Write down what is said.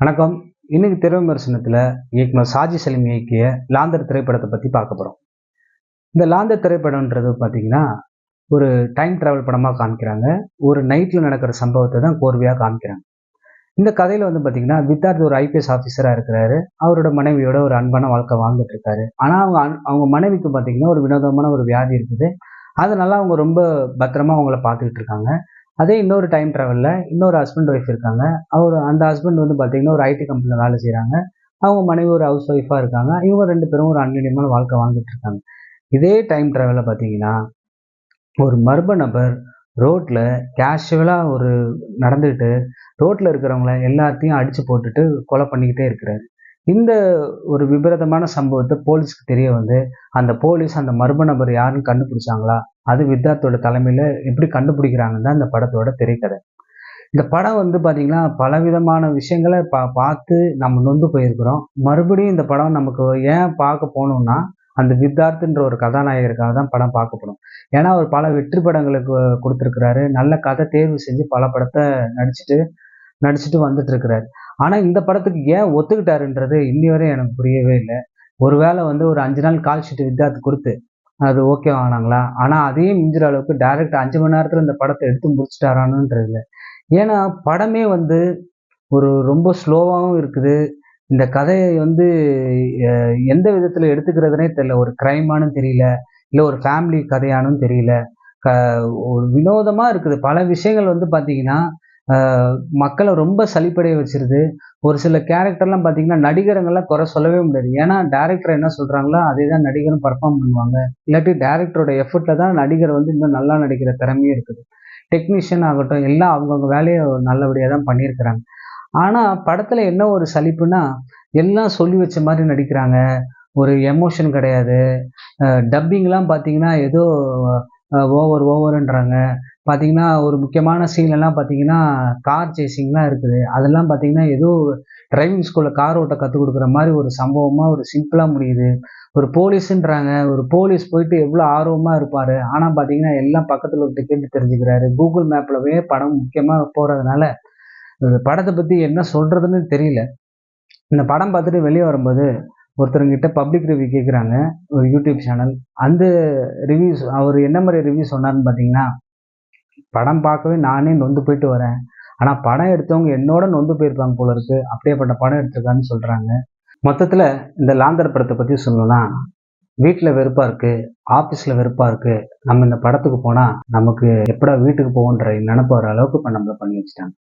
வணக்கம். இன்னைக்கு திரை விமர்சனத்தில் இயக்குனர் சாஜி சலீம் இயக்கிய லாந்தர் திரைப்படத்தை பற்றி பார்க்க போகிறோம். இந்த லாந்தர் திரைப்படம்ன்றது பார்த்தீங்கன்னா ஒரு டைம் டிராவல் படமாக காமிக்கிறாங்க. ஒரு நைட்டில் நடக்கிற சம்பவத்தை தான் கோர்வையாக காமிக்கிறாங்க. இந்த கதையில் வந்து பார்த்தீங்கன்னா வித்தார்த் ஒரு ஐபிஎஸ் ஆஃபீஸராக இருக்கிறாரு. அவரோட மனைவியோட ஒரு அன்பான வாழ்க்கை வாழ்ந்துட்டு இருக்காரு. ஆனால் அவங்க மனைவிக்கு பார்த்தீங்கன்னா ஒரு வினோதமான ஒரு வியாதி இருக்குது. அதனால அவங்க ரொம்ப பத்திரமா அவங்கள பார்த்துக்கிட்டு இருக்காங்க. அதே இன்னொரு டைம் ட்ராவலில் இன்னொரு ஹஸ்பண்ட் ஒய்ஃப் இருக்காங்க. அந்த ஹஸ்பண்ட் வந்து பார்த்தீங்கன்னா ஒரு ஐடி கம்பெனியில் வேலை செய்கிறாங்க. அவங்க மனைவி ஒரு ஹவுஸ் ஒய்ஃபாக இருக்காங்க. இவங்க 2 பேரும் ஒரு அந்நியமான வாழ்க்கை வாழ்ந்துட்டு இருக்காங்க. இதே டைம் ட்ராவலில் பார்த்தீங்கன்னா ஒரு மர்ம நபர் ரோட்டில் கேஷுவலாக நடந்துக்கிட்டு ரோட்டில் இருக்கிறவங்கள எல்லாத்தையும் அடித்து போட்டுட்டு கொலை பண்ணிக்கிட்டே இருக்கிறாரு. இந்த ஒரு விபரீதமான சம்பவத்தை போலீஸ்க்கு தெரிய வந்து அந்த போலீஸ் அந்த மர்ம நபர் யாருன்னு கண்டுபிடிச்சாங்களா, அது வித்தார்த்தோட தலைமையில் எப்படி கண்டுபிடிக்கிறாங்கன்னு தான் இந்த படத்தோட திரைக்கதை. இந்த படம் வந்து பார்த்தீங்கன்னா பலவிதமான விஷயங்களை பார்த்து நம்ம நொந்து போயிருக்கிறோம். மறுபடியும் இந்த படம் நமக்கு ஏன் பார்க்க போகணும்னா அந்த வித்தார்த்துன்ற ஒரு கதாநாயகருக்காக தான் படம் பார்க்கப்படும். ஏன்னா அவர் பல வெற்றி படங்களுக்கு கொடுத்துருக்கிறாரு. நல்ல கதை தேர்வு செஞ்சு பல படத்தை நடிச்சுட்டு வந்துட்டு இருக்கிறாரு. ஆனா இந்த படத்துக்கு ஏன் ஒத்துக்கிட்டாருன்றது இன்னி வரையும் எனக்கு புரியவே இல்லை. ஒருவேளை வந்து ஒரு 5 நாள் கால் ஷீட் வித்தார்த்து கொடுத்து அது ஓகே வாங்கினாங்களா? ஆனா அதையும் மிஞ்சுற அளவுக்கு டைரக்ட் 5 மணி நேரத்துல இந்த படத்தை எடுத்து முடிச்சிட்டாரானுன்றது இல்லை. ஏன்னா படமே வந்து ரொம்ப ஸ்லோவாகவும் இருக்குது. இந்த கதையை வந்து எந்த விதத்துல எடுத்துக்கிறதுனே தெரியல. ஒரு கிரைமானு தெரியல, இல்லை ஒரு ஃபேமிலி கதையானும் தெரியல. க ஒரு வினோதமா இருக்குது. பல விஷயங்கள் வந்து பார்த்தீங்கன்னா மக்களை ரொம்ப சலிப்படைய வச்சிருது. ஒரு சில கேரக்டர்லாம் பார்த்தீங்கன்னா நடிகருங்கெல்லாம் குறை சொல்லவே முடியாது. ஏன்னா டைரக்டர் என்ன சொல்றாங்களோ அதே தான் நடிகரும் பர்ஃபார்ம் பண்ணுவாங்க. இல்லாட்டி டைரக்டரோட எஃபர்ட்ல தான் நடிகர் வந்து இன்னும் நல்லா நடிக்கிற திறமையும் இருக்குது. டெக்னீஷியன் ஆகட்டும் எல்லாம் அவங்கவுங்க வேலையை நல்லபடியாக தான் பண்ணியிருக்கிறாங்க. ஆனா படத்துல என்ன ஒரு சலிப்புன்னா எல்லாம் சொல்லி வச்ச மாதிரி நடிக்கிறாங்க. ஒரு எமோஷன் கிடையாது. டப்பிங்லாம் பார்த்தீங்கன்னா ஏதோ ஓவருன்றாங்க. பார்த்தீங்கன்னா ஒரு முக்கியமான சீன்லலாம் பார்த்தீங்கன்னா கார் சேசிங்லாம் இருக்குது. அதெல்லாம் பார்த்தீங்கன்னா ஏதோ டிரைவிங் ஸ்கூலில் கார் ஓட்ட கற்றுக் கொடுக்குற மாதிரி ஒரு சம்பவமாக ஒரு சிம்பிளாக முடியுது. ஒரு போலீஸுன்றாங்க. ஒரு போலீஸ் போயிட்டு எவ்வளோ ஆர்வமாக இருப்பார். ஆனால் பார்த்தீங்கன்னா எல்லாம் பக்கத்தில் ஒருத்தர் கேட்டு தெரிஞ்சுக்கிறாரு. கூகுள் மேப்லவே படம் முக்கியமாக போகிறதுனால படத்தை பற்றி என்ன சொல்கிறதுன்னு தெரியல. இந்த படம் பார்த்துட்டு வெளியே வரும்போது ஒருத்தருங்கிட்ட பப்ளிக் ரிவ்யூ கேட்குறாங்க. ஒரு யூடியூப் சேனல். அந்த ரிவ்யூஸ் அவர் என்ன மாதிரி ரிவ்யூ சொன்னார்னு பார்த்தீங்கன்னா, படம் பார்க்கவே நானே நொந்து போயிட்டு வரேன். ஆனால் படம் எடுத்தவங்க என்னோட நொந்து போயிருப்பாங்க போல இருக்கு. அப்படியேப்பட்ட படம் எடுத்திருக்கான்னு சொல்கிறாங்க. மொத்தத்தில் இந்த லாந்தர் படத்தை பற்றி சொல்லணும்னா, வீட்டில் வெறுப்பாக இருக்குது, ஆஃபீஸில் வெறுப்பாக இருக்குது. நம்ம இந்த படத்துக்கு போனால் நமக்கு எப்படா வீட்டுக்கு போவோன்ற நினைப்பு வர அளவுக்கு இப்போ நம்மளை பண்ணி வச்சுட்டாங்க.